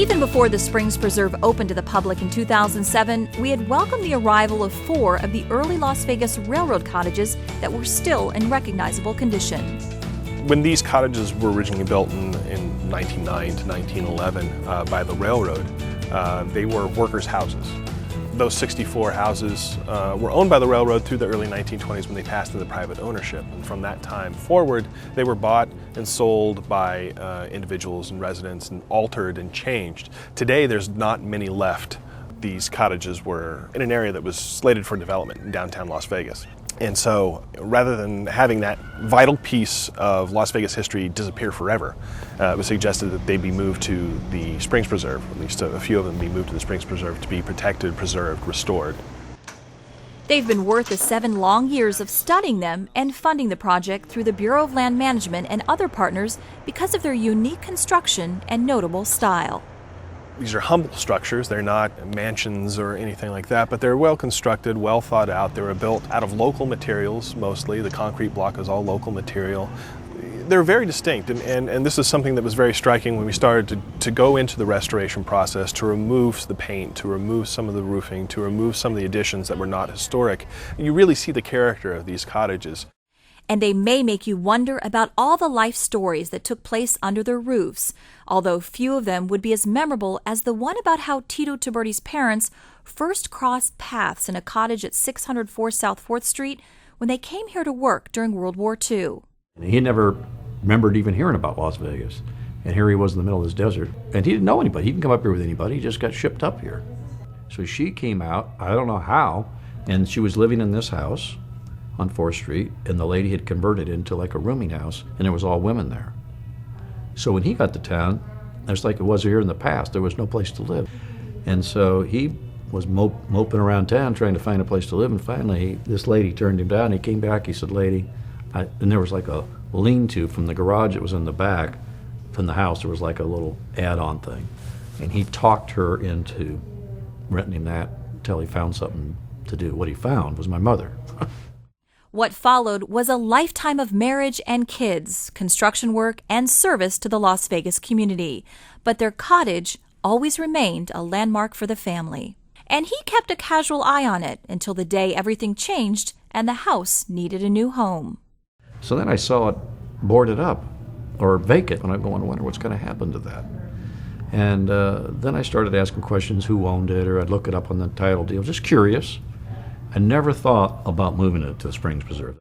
Even before the Springs Preserve opened to the public in 2007, we had welcomed the arrival of 4 of the early Las Vegas Railroad cottages that were still in recognizable condition. When these cottages were originally built in 1909 to 1911 by the railroad, they were workers' houses. Those 64 houses were owned by the railroad through the early 1920s when they passed into private ownership. And from that time forward, they were bought and sold by individuals and residents and altered and changed. Today, there's not many left. These cottages were in an area that was slated for development in downtown Las Vegas. And so, rather than having that vital piece of Las Vegas history disappear forever, it was suggested that they be moved to the Springs Preserve, at least a few of them be moved to the Springs Preserve to be protected, preserved, restored. They've been worth the 7 long years of studying them and funding the project through the Bureau of Land Management and other partners because of their unique construction and notable style. These are humble structures. They're not mansions or anything like that, but they're well constructed, well thought out. They were built out of local materials mostly. The concrete block is all local material. They're very distinct, and this is something that was very striking when we started to go into the restoration process, to remove the paint, to remove some of the roofing, to remove some of the additions that were not historic. You really see the character of these cottages. And they may make you wonder about all the life stories that took place under their roofs, although few of them would be as memorable as the one about how Tito Tiberti's parents first crossed paths in a cottage at 604 South 4th Street when they came here to work during World War II. He never remembered even hearing about Las Vegas, and here he was in the middle of this desert, and he didn't know anybody. He didn't come up here with anybody. He just got shipped up here. So she came out, I don't know how, and she was living in this house on 4th Street, and the lady had converted it into like a rooming house, and there was all women there. So when he got to town, it's like it was here in the past. There was no place to live. And so he was moping around town trying to find a place to live, and finally this lady turned him down. He came back, he said, "Lady," and there was like a lean-to from the garage that was in the back from the house. There was like a little add-on thing. And he talked her into renting him that until he found something to do. What he found was my mother. What followed was a lifetime of marriage and kids, construction work, and service to the Las Vegas community. But their cottage always remained a landmark for the family. And he kept a casual eye on it until the day everything changed and the house needed a new home. So then I saw it boarded up or vacant, and I'm going to wonder what's going to happen to that. And then I started asking questions, who owned it, or I'd look it up on the title deal, just curious. I never thought about moving it to the Springs Preserve.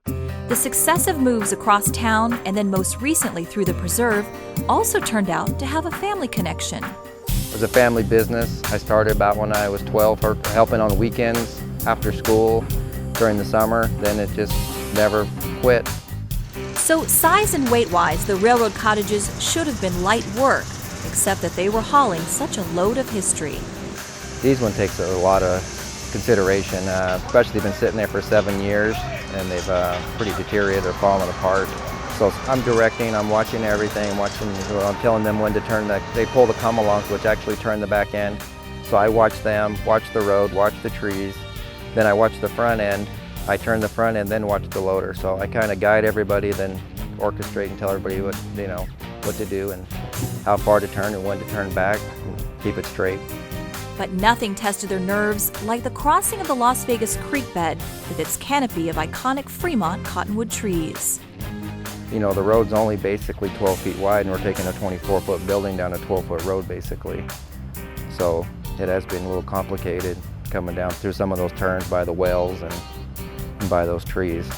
The successive moves across town, and then most recently through the preserve, also turned out to have a family connection. It was a family business. I started about when I was 12, helping on weekends, after school, during the summer. Then it just never quit. So size and weight-wise, the railroad cottages should have been light work, except that they were hauling such a load of history. These one takes a lot of consideration, especially been sitting there for 7 years, and they've pretty deteriorated or fallen apart. So I'm directing, I'm watching everything, I'm telling them when to turn they pull the come-alongs, which actually turn the back end. So I watch them, watch the road, watch the trees, then I watch the front end, I turn the front end, then watch the loader. So I kind of guide everybody, then orchestrate and tell everybody what to do and how far to turn and when to turn back and keep it straight. But nothing tested their nerves like the crossing of the Las Vegas Creek bed with its canopy of iconic Fremont cottonwood trees. You know, the road's only basically 12 feet wide, and we're taking a 24-foot building down a 12-foot road, basically. So it has been a little complicated coming down through some of those turns by the wells and by those trees.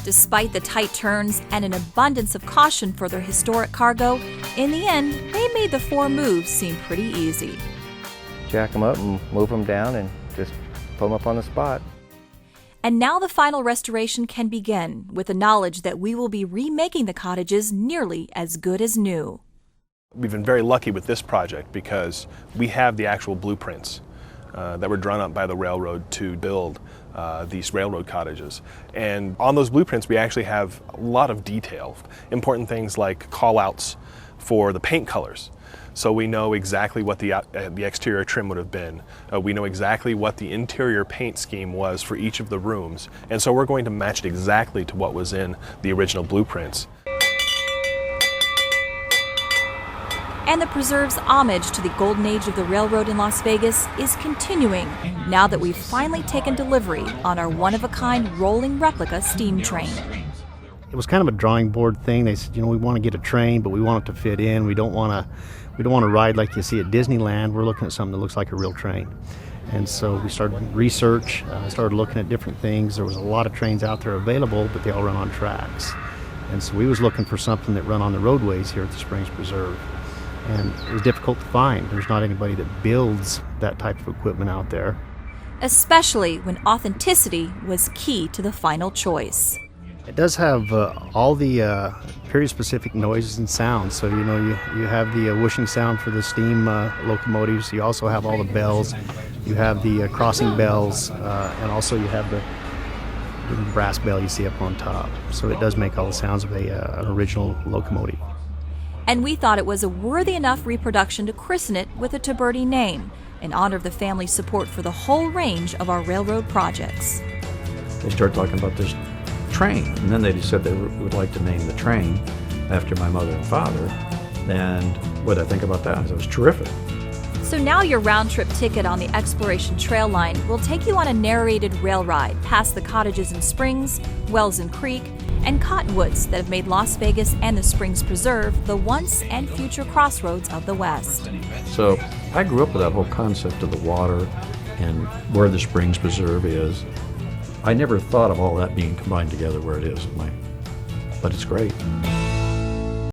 Despite the tight turns and an abundance of caution for their historic cargo, in the end, they made the 4 moves seem pretty easy. Jack them up and move them down and just put them up on the spot. And now the final restoration can begin with the knowledge that we will be remaking the cottages nearly as good as new. We've been very lucky with this project because we have the actual blueprints that were drawn up by the railroad to build these railroad cottages. And on those blueprints we actually have a lot of detail, important things like call-outs for the paint colors. So we know exactly what the exterior trim would have been. We know exactly what the interior paint scheme was for each of the rooms. And so we're going to match it exactly to what was in the original blueprints. And the preserve's homage to the golden age of the railroad in Las Vegas is continuing now that we've finally taken delivery on our one-of-a-kind rolling replica steam train. It was kind of a drawing board thing. They said, we want to get a train, but we want it to fit in. We don't want to ride like you see at Disneyland. We're looking at something that looks like a real train. And so we started research, started looking at different things. There was a lot of trains out there available, but they all run on tracks. And so we was looking for something that run on the roadways here at the Springs Preserve. And it was difficult to find. There's not anybody that builds that type of equipment out there. Especially when authenticity was key to the final choice. It does have all the period-specific noises and sounds. So, you have the whooshing sound for the steam locomotives. You also have all the bells. You have the crossing bells, and also you have the brass bell you see up on top. So it does make all the sounds of an original locomotive. And we thought it was a worthy enough reproduction to christen it with a Tiberti name, in honor of the family's support for the whole range of our railroad projects. They started talking about this train, and then they said they would like to name the train after my mother and father. And what did I think about that? It was terrific. So now your round-trip ticket on the Exploration Trail line will take you on a narrated rail ride past the cottages and Springs, Wells and Creek, and Cottonwoods that have made Las Vegas and the Springs Preserve the once and future crossroads of the West. So I grew up with that whole concept of the water and where the Springs Preserve is. I never thought of all that being combined together where it is, but it's great.